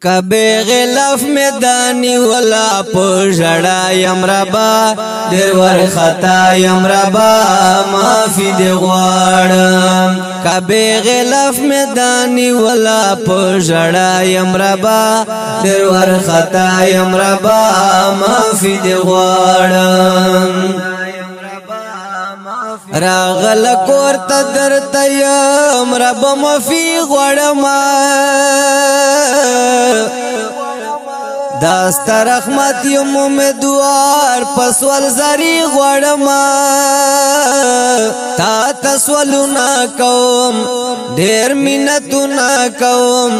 کبه غلف میدانی ولا پژړا یم ربا ډېر ور خطا یم ربا معافي دې غواړم کبه غلف میدانی ولا پژړا یم ربا ډېر ور خطا یم ربا معافي دې غواړم راغل کور ته درته یم رب معافي غواړم داستا رحمت یم امیدوار پسول زری غواړم تا تسولنا کوم ډېر منتونه کوم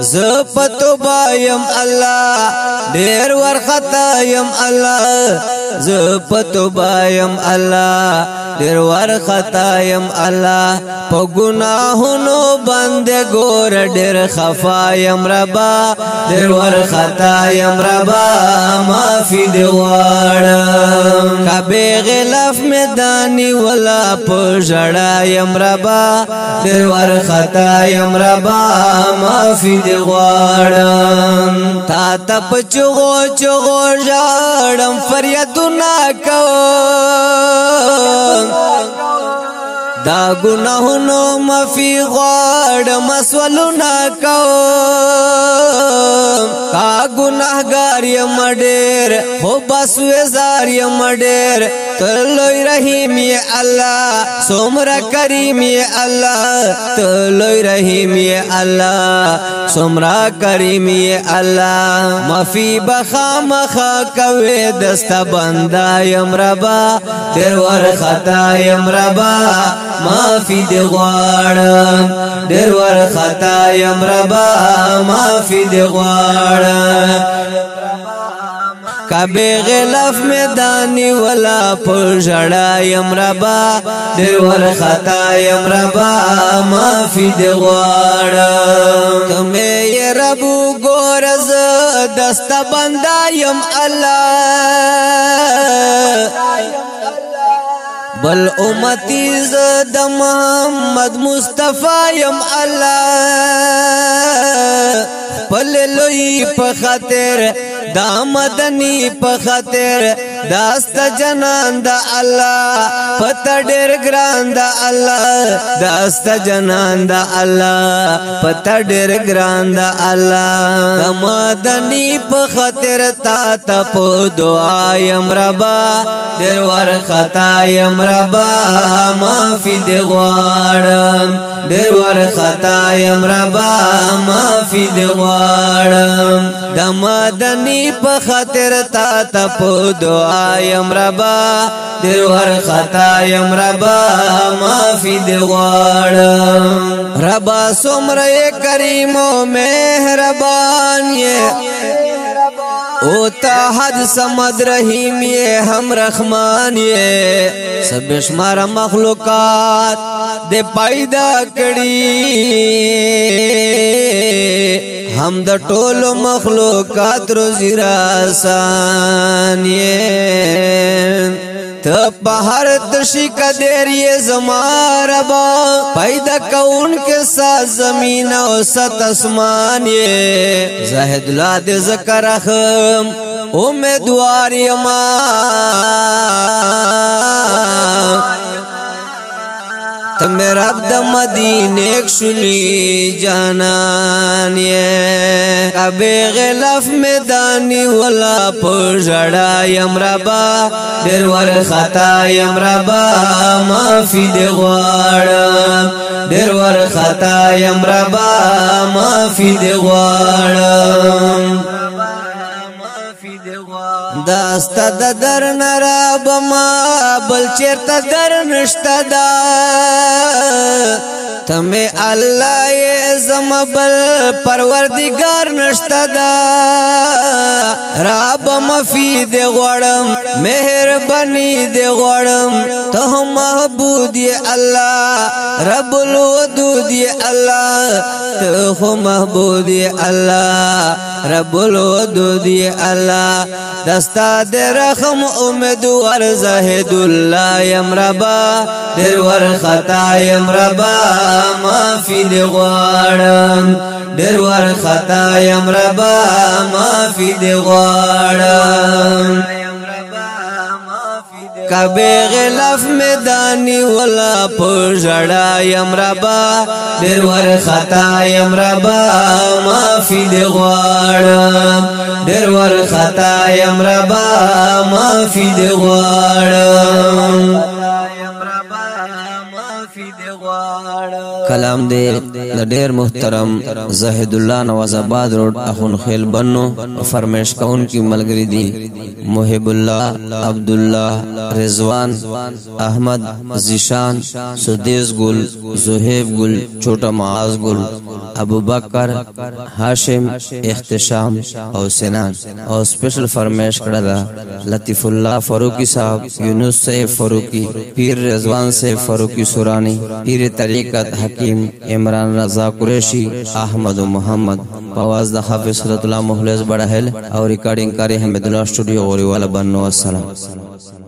زه پتوبه یم الله ډېر ورخطا یم الله زه پتوبه یم الله ډېر ورخطا یم الله په ګناهونو باندې ګور ډېر خفا یم ربا ډېر ورخطا یم ربا معافي دې غواړم کبه غلف میدانی ولا پژړا یم ربا ډېر ورخطا یم ربا معافي دې غواړم تا ته په چغو چغو ژاړم فریادونه کوم دا گناہونو معافی غواړم مسولونه کوم کا گناهګار یم ډېر خو بس وزار یم ډېر ته لوی رحیم یې الله څومره کریم یې الله ته لوی رحیم یې الله څومره کریم یې الله معافي بخامخا کوي دستا بنده یم ربا ډېر ورخطا یم ربا معافي دې غواړم ډېر ورخطا یم ربا معافي دې غواړم کبه غلف میدانی ولا پژړا یم ربا ډېر ورخطا یم ربا معافي دې غواړم تمه یې رب ګورز دستا بنده یم الله بل امتی زد محمد مصطفی یم الله پل لوی په خاطر دا مدنی په خاطر داست جنان دا الله پتا ډېر ګران دا الله داست جنان دا الله پتا ډېر ګران دا الله د مدنی په خاطر تا ته په دعا یم ربا ډېر ورخطا یم ربا معافي دې غواړم ډېر ورخطا یم ربا معافي دې غواړم د مدنی په خاطر تا ته په دعا یم ربا ډېر ورخطا یم ربا معافي دې غواړم ربا څومره کریم او مهربان یې او تا حد سمد رحیم یہ ہم رحمان یہ سب شمار مخلوقات دے پیدا کړي ہم د ټولو مخلوقات روزی راسان یہ ته په هر تشی قدر یہ زما ربا پیدا کون کے ساتھ زمین او سات اسمان یہ زاہد لا دے ذکر اخم امیدوار یما تم رب د مدینے کشلی جانان یہ کبه غلف میدانی ولا پژړا یم ربا ډېر ورخطا یم ربا معافي دې غواړم ډېر ورخطا یم ربا معافي دې غواړم داستا د در نراب ما بل چیرته در نشتا دا تمه الله یې زم بل پروردگار نشتا دا رب معافي دې غواړم مهرباني دې غواړم ته محبوب یې الله رب الودود یې الله ته محبوب یې الله رب الودود یې الله دستا دے رحم امیدوار زاہد اللہ یم ربا دیر ور خطا یم ربا معافی دی غواړم ډېر ور خطا یم ربا معافي دې غواړم کبه غلاف میدانی ولا پژړا یم ربا ډېر ور خطا یم ربا معافي دې غواړم ډېر ور خطا یم ربا معافي دې غواړم کلام دې ډېر محترم زاهد الله نواز آباد روډ اخون خیل بنو فرمائش کون کی ملګری دي محب الله عبد الله رضوان احمد زیشان سدیس گل زہیب گل چھوٹا معاذ گل ابو بکر ہاشم اختشام او سنان او سپیشل فرمائش کړه دا لطیف الله فاروقی صاحب یونس صاحب فاروقی پیر رضوان صاحب فاروقی سورانی پیر طریقت حکیم عمران رضا قریشی احمد و محمد پواز د حافظ صلی الله مخلص بڑا هل او ریکارڈنگ کاری حمد الله اسٹوڈیو غوریوالا بنو. السلام.